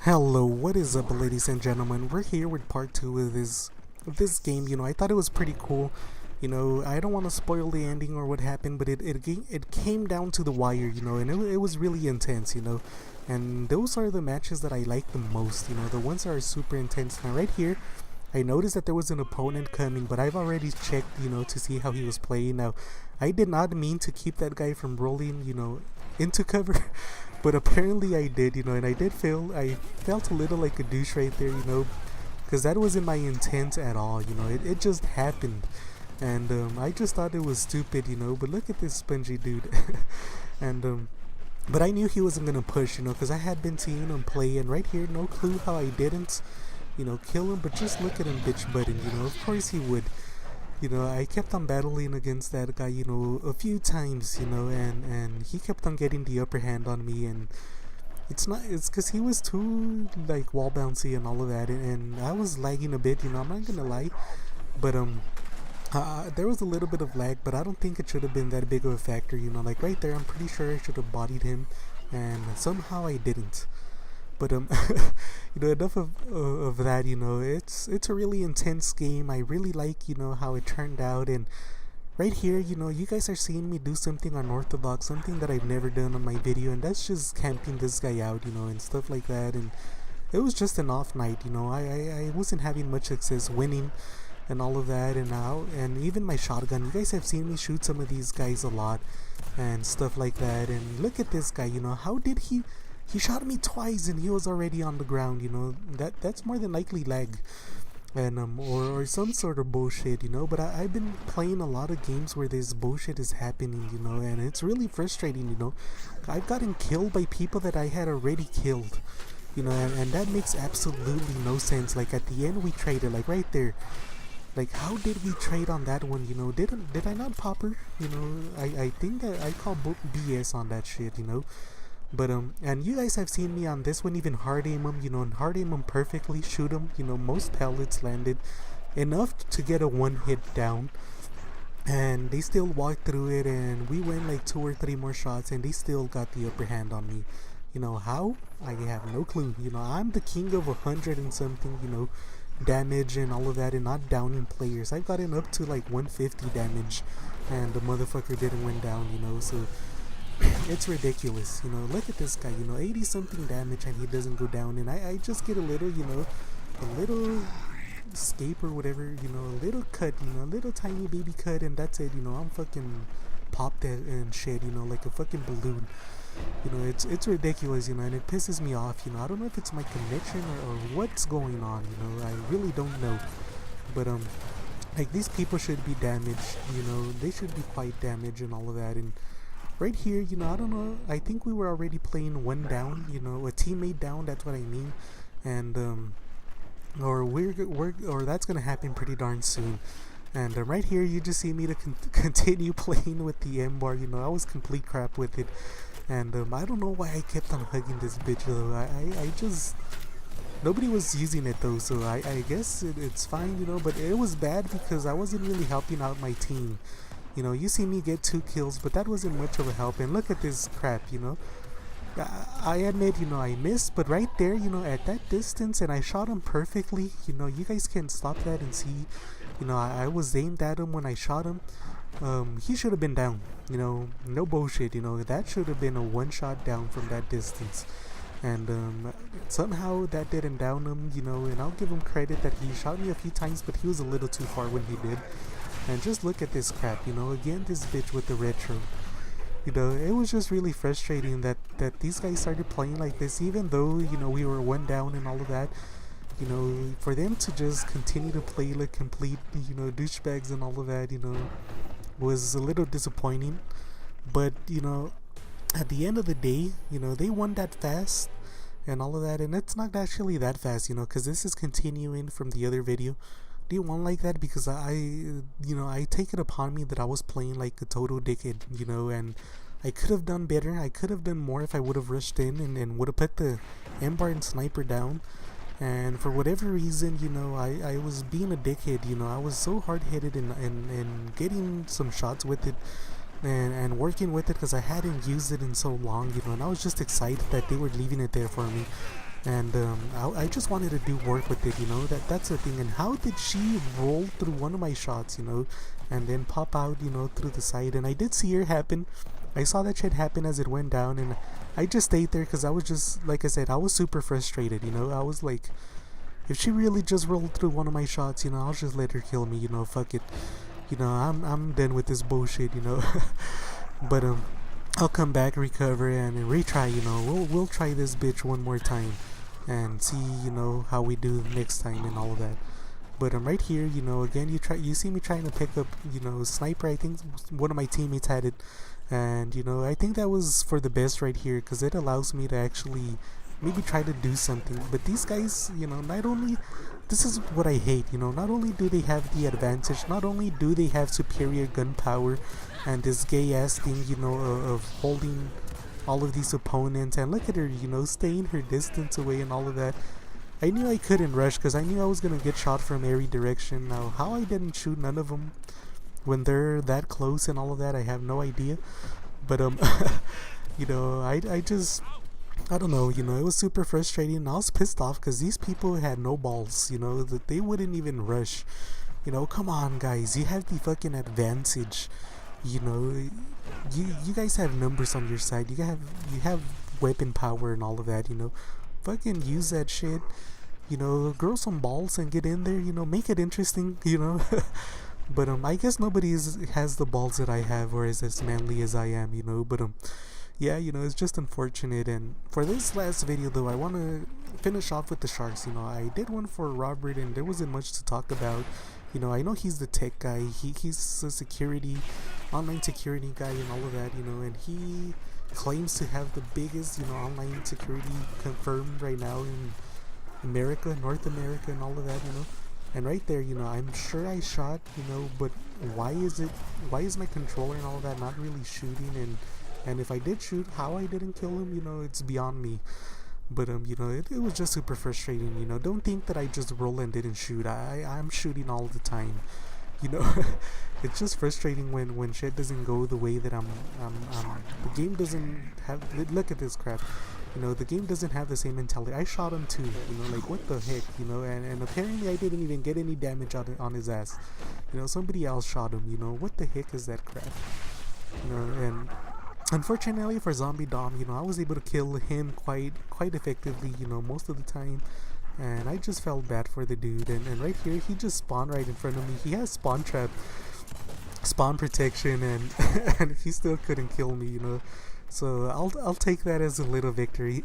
Hello, what is up, ladies and gentlemen? We're here with part two of this game. I thought it was pretty cool. I don't want to spoil the ending or what happened, but it came down to the wire, and it was really intense, And those are the matches that I like the most, the ones that are super intense. Now, right here, I noticed that there was an opponent coming, but I've already checked, to see how he was playing. Now, I did not mean to keep that guy from rolling, into cover, but apparently I did, and I did feel, I felt a little like a douche right there, because that wasn't my intent at all, it just happened. And I just thought it was stupid, but look at this spongy dude. and But I knew he wasn't gonna push, because I had been seeing him play, and right here, no clue how I didn't, kill him. But just look at him bitch butting, of course he would. I kept on battling against that guy, a few times, and he kept on getting the upper hand on me. And it's because he was too like wall bouncy and all of that, and I was lagging a bit, I'm not gonna lie. But there was a little bit of lag, but I don't think it should have been that big of a factor, like right there, I'm pretty sure I should have bodied him, and somehow I didn't. But enough of that. It's a really intense game. I really like how it turned out. And right here, you guys are seeing me do something unorthodox, something that I've never done on my video, and that's just camping this guy out, and stuff like that. And it was just an off night. I wasn't having much success winning and all of that. And even my shotgun, you guys have seen me shoot some of these guys a lot and stuff like that. And look at this guy. How did he shot me twice and he was already on the ground, that's more than likely lag. And or some sort of bullshit, but I've been playing a lot of games where this bullshit is happening, and it's really frustrating. I've gotten killed by people that I had already killed, and that makes absolutely no sense. Like at the end we traded, like right there, like how did we trade on that one? Did I not pop her? I think that I call BS on that shit. But and you guys have seen me on this one even hard aim him, and hard aim him perfectly, shoot him, most pellets landed enough to get a one hit down, and they still walked through it, and we went like 2 or 3 more shots, and they still got the upper hand on me. How? I have no clue. I'm the king of 100 and something, damage and all of that, and not downing players. I've gotten up to like 150 damage, and the motherfucker didn't went down, so it's ridiculous. Look at this guy, 80 something damage and he doesn't go down, and I just get a little, a little escape or whatever, a little cut, a little tiny baby cut, and that's it. I'm fucking popped and shit, like a fucking balloon. It's ridiculous, and it pisses me off. I don't know if it's my connection or what's going on, I really don't know. But like these people should be damaged, they should be quite damaged and all of that. And right here, I don't know, I think we were already playing one down, a teammate down, that's what I mean. And or or that's gonna happen pretty darn soon. And right here, you just see me to continue playing with the M bar. I was complete crap with it. And I don't know why I kept on hugging this bitch though. I just, nobody was using it though, so I guess it's fine, but it was bad because I wasn't really helping out my team. You see me get 2 kills, but that wasn't much of a help. And look at this crap, I admit, I missed, but right there, at that distance, and I shot him perfectly. You guys can stop that and see, I was aimed at him when I shot him. He should have been down, no bullshit, that should have been a 1-shot down from that distance. And somehow that didn't down him, and I'll give him credit that he shot me a few times, but he was a little too far when he did. And just look at this crap, again, this bitch with the retro. It was just really frustrating that these guys started playing like this, even though, we were 1 down and all of that. For them to just continue to play like complete, douchebags and all of that, was a little disappointing. But, at the end of the day, they won that fast and all of that. And it's not actually that fast, because this is continuing from the other video. They won like that because I take it upon me that I was playing like a total dickhead, and I could have done better. I could have done more if I would have rushed in and would have put the M-bar and sniper down. And for whatever reason, I was being a dickhead. I was so hard-headed and getting some shots with it and working with it because I hadn't used it in so long, and I was just excited that they were leaving it there for me. and I just wanted to do work with it, you know. That's the thing. And how did she roll through one of my shots, you know, and then pop out, you know, through the side? And I did see her happen. I saw that shit happen as it went down, and I just stayed there because I was just, like I said, I was super frustrated, you know. I was like, if she really just rolled through one of my shots, you know, I'll just let her kill me, you know. Fuck it, you know. I'm done with this bullshit, you know. But I'll come back, recover, and retry. You know, we'll try this bitch one more time, and see, you know, how we do next time and all of that. But I'm right here, you know. Again, you see me trying to pick up, you know, sniper. I think one of my teammates had it, and you know, I think that was for the best right here because it allows me to actually maybe try to do something. But these guys, you know, not only, this is what I hate, you know, not only do they have the advantage, not only do they have superior gun power and this gay ass thing, you know, of holding all of these opponents, and look at her, you know, staying her distance away and all of that. I knew I couldn't rush because I knew I was gonna get shot from every direction. Now, how I didn't shoot none of them when they're that close and all of that, I have no idea. But you know, I don't know, you know, it was super frustrating. I was pissed off because these people had no balls, you know, that they wouldn't even rush. You know, come on, guys, you have the fucking advantage. You know, you guys have numbers on your side. You have weapon power and all of that. You know, fucking use that shit. You know, grow some balls and get in there. You know, make it interesting. You know, but I guess nobody has the balls that I have, or is as manly as I am. You know, but yeah, you know, it's just unfortunate. And for this last video though, I want to finish off with the sharks. You know, I did one for Robert and there wasn't much to talk about. You know, I know he's the tech guy, he's a security, online security guy and all of that, you know, and he claims to have the biggest, you know, online security confirmed right now in America, North America and all of that, you know. And right there, you know, I'm sure I shot, you know, but why is my controller and all of that not really shooting? And if I did shoot, how I didn't kill him, you know, it's beyond me. But you know, it was just super frustrating. You know, don't think that I just roll and didn't shoot. I'm shooting all the time. You know, it's just frustrating when shit doesn't go the way that I'm the game doesn't have. Look at this crap. You know, the game doesn't have the same mentality. I shot him too. You know, like what the heck. You know, and apparently I didn't even get any damage on his ass. You know, somebody else shot him. You know, what the heck is that crap? You know, and unfortunately for Zombie Dom, you know, I was able to kill him quite effectively, you know, most of the time. And I just felt bad for the dude. And right here, he just spawned right in front of me. He has spawn trap, spawn protection, and and he still couldn't kill me, you know. So I'll take that as a little victory.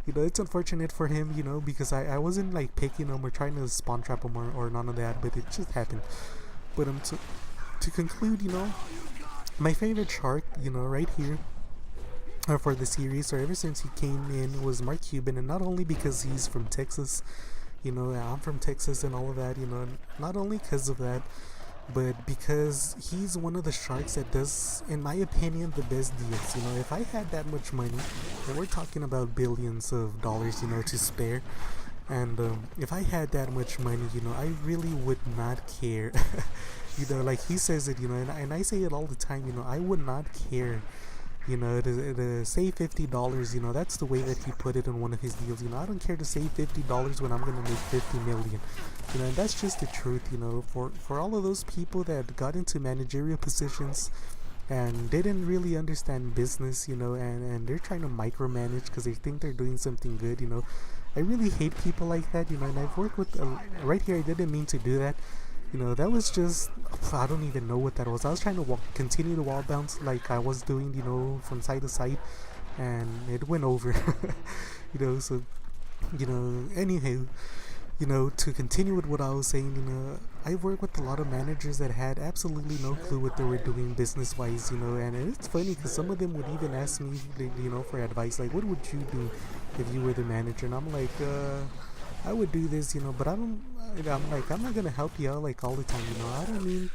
You know, it's unfortunate for him, you know, because I wasn't like picking him or trying to spawn trap him or none of that, but it just happened. But to conclude, you know, my favorite shark, you know, right here for the series, or ever since he came in, was Mark Cuban. And not only because he's from Texas, you know, I'm from Texas and all of that, you know, not only because of that, but because he's one of the sharks that does, in my opinion, the best deals. You know, if I had that much money, and we're talking about billions of dollars, you know, to spare, and if I had that much money, you know, I really would not care. You know, like he says it, you know, and I say it all the time, you know, I would not care, you know, to save $50, you know, that's the way that he put it in one of his deals. You know, I don't care to save $50 when I'm gonna make 50 million. You know, and that's just the truth. You know, for all of those people that got into managerial positions and didn't really understand business, you know, and they're trying to micromanage because they think they're doing something good, you know, I really hate people like that, you know. And I've worked with right here, I didn't mean to do that. You know, that was just, I don't even know what that was. I was trying to continue the wall bounce like I was doing, you know, from side to side, and it went over. You know, so, you know, anyhow, you know, to continue with what I was saying, you know, I worked with a lot of managers that had absolutely no clue what they were doing business wise, you know. And it's funny because some of them would even ask me, you know, for advice, like, what would you do if you were the manager? And I'm like, I would do this, you know, but I'm like, I'm not gonna help you out like all the time, you know. I don't mean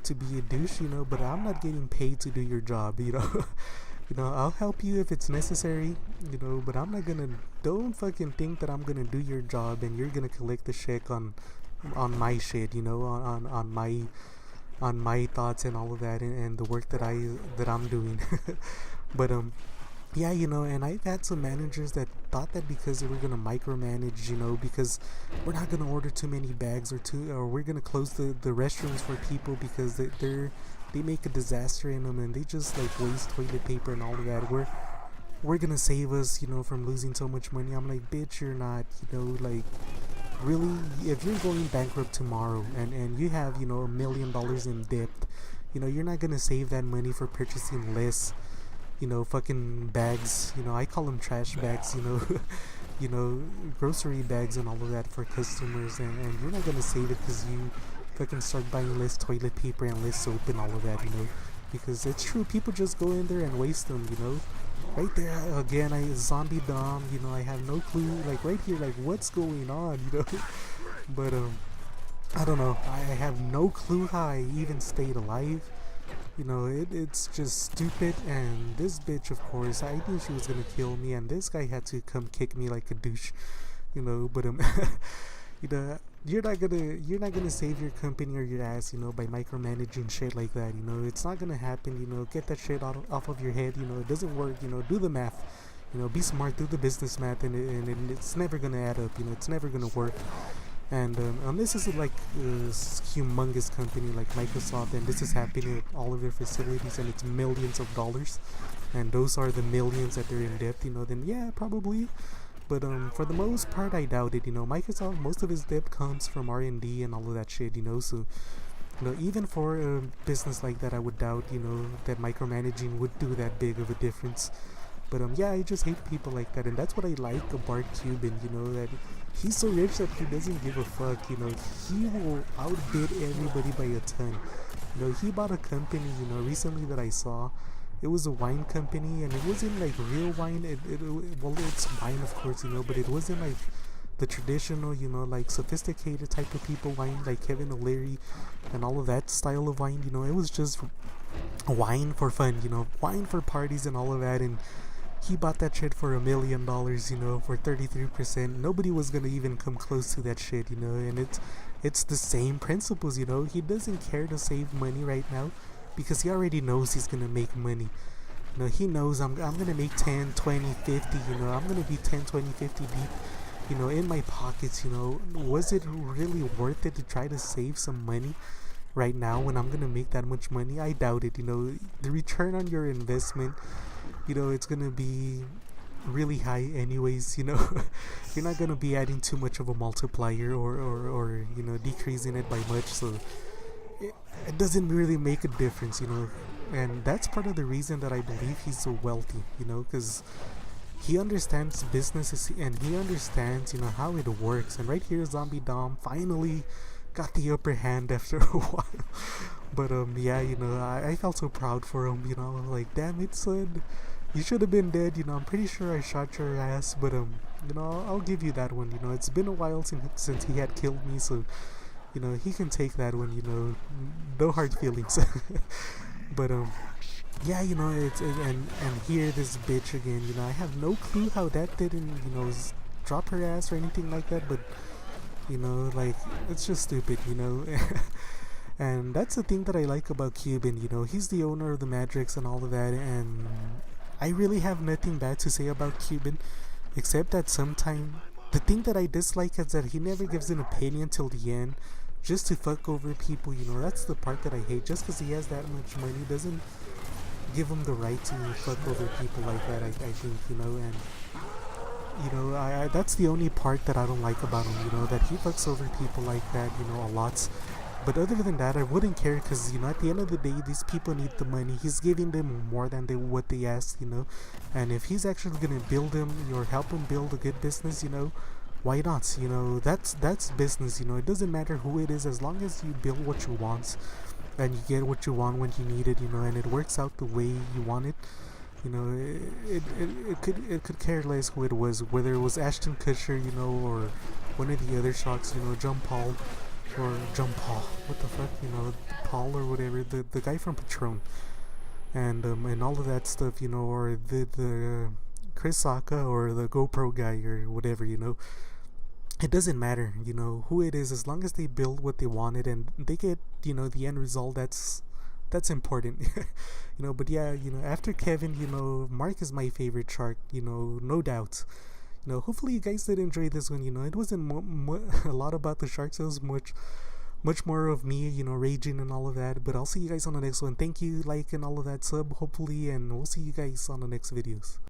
to be a douche, you know, but I'm not getting paid to do your job, you know. You know, I'll help you if it's necessary, you know, but I'm not gonna, don't fucking think that I'm gonna do your job and you're gonna collect the check on my shit, you know, on my thoughts and all of that, and the work that I'm doing. But yeah, you know, and I've had some managers that thought that because we're gonna micromanage, because we're not gonna order too many bags or we're gonna close the restrooms for people because they make a disaster in them and they just like waste toilet paper and all of that. We're gonna save us, from losing so much money. I'm like, bitch, you're not, like really. If you're going bankrupt tomorrow and you have, $1 million in debt, you're not gonna save that money for purchasing less, fucking bags. I call them trash bags, you know, grocery bags and all of that for customers, and you're not gonna save it because you fucking start buying less toilet paper and less soap and all of that, because it's true, people just go in there and waste them, right there again. I zombie dom, I have no clue, like right here, like what's going on, but I don't know, I have no clue how I even stayed alive. It's just stupid. And this bitch, of course, I knew she was gonna kill me, and this guy had to come kick me like a douche, but you know you're not gonna save your company or your ass, by micromanaging shit like that. It's not gonna happen. Get that shit off of your head. It doesn't work. Do the math. Be smart, do the business math, and it's never gonna add up. It's never gonna work. And unless it's like a humongous company like Microsoft, and this is happening at all of their facilities, and it's millions of dollars, and those are the millions that they're in debt, then yeah, probably. But for the most part, I doubt it. Microsoft, most of its debt comes from R&D and all of that shit. So even for a business like that, I would doubt, that micromanaging would do that big of a difference. But yeah, I just hate people like that, and that's what I like about Cuban. That he's so rich that he doesn't give a fuck. He will outbid everybody by a ton. He bought a company, recently that I saw. It was a wine company, and it wasn't like real wine. Well, it's wine, of course, but it wasn't like the traditional, like sophisticated type of people wine, like Kevin O'Leary and all of that style of wine. It was just wine for fun, wine for parties and all of that. And he bought that shit for $1 million, for 33%. Nobody was gonna even come close to that shit, and it's the same principles. He doesn't care to save money right now because he already knows he's gonna make money. He knows I'm gonna make 10, 20, 50. I'm gonna be 10, 20, 50 deep, in my pockets. Was it really worth it to try to save some money right now when I'm gonna make that much money? I doubt it. The return on your investment, it's gonna be really high anyways. You're not gonna be adding too much of a multiplier or decreasing it by much, so it doesn't really make a difference. And that's part of the reason that I believe he's so wealthy, because he understands businesses and he understands how it works. And right here, Zombie Dom finally got the upper hand after a while. But yeah, I felt so proud for him. Like, damn it, son, you should have been dead. I'm pretty sure I shot your ass, but I'll give you that one. It's been a while since he had killed me, so he can take that one. No hard feelings. But yeah, it's and here this bitch again. I have no clue how that didn't drop her ass or anything like that, but like, it's just stupid. And that's the thing that I like about Cuban. He's the owner of the Matrix and all of that, and I really have nothing bad to say about Cuban, except that sometimes the thing that I dislike is that he never gives an opinion till the end, just to fuck over people. That's the part that I hate. Just because he has that much money doesn't give him the right to fuck over people like that. I think, and I that's the only part that I don't like about him. That he fucks over people like that, a lot. But other than that, I wouldn't care because, at the end of the day, these people need the money. He's giving them more than what they ask, And if he's actually going to build them or help them build a good business, why not? That's business. It doesn't matter who it is, as long as you build what you want and you get what you want when you need it, and it works out the way you want it. It could care less who it was, whether it was Ashton Kutcher, or one of the other sharks, John Paul. Or John Paul, what the fuck, Paul or whatever, the guy from Patron, and all of that stuff, or the Chris Saka or the GoPro guy or whatever, it doesn't matter, who it is, as long as they build what they wanted and they get, the end result. That's important. But yeah, after Kevin, Mark is my favorite shark, no doubt. No, hopefully you guys did enjoy this one. It wasn't a lot about the sharks. It was much more of me, raging and all of that. But I'll see you guys on the next one. Thank you, like, and all of that, sub, hopefully, and we'll see you guys on the next videos.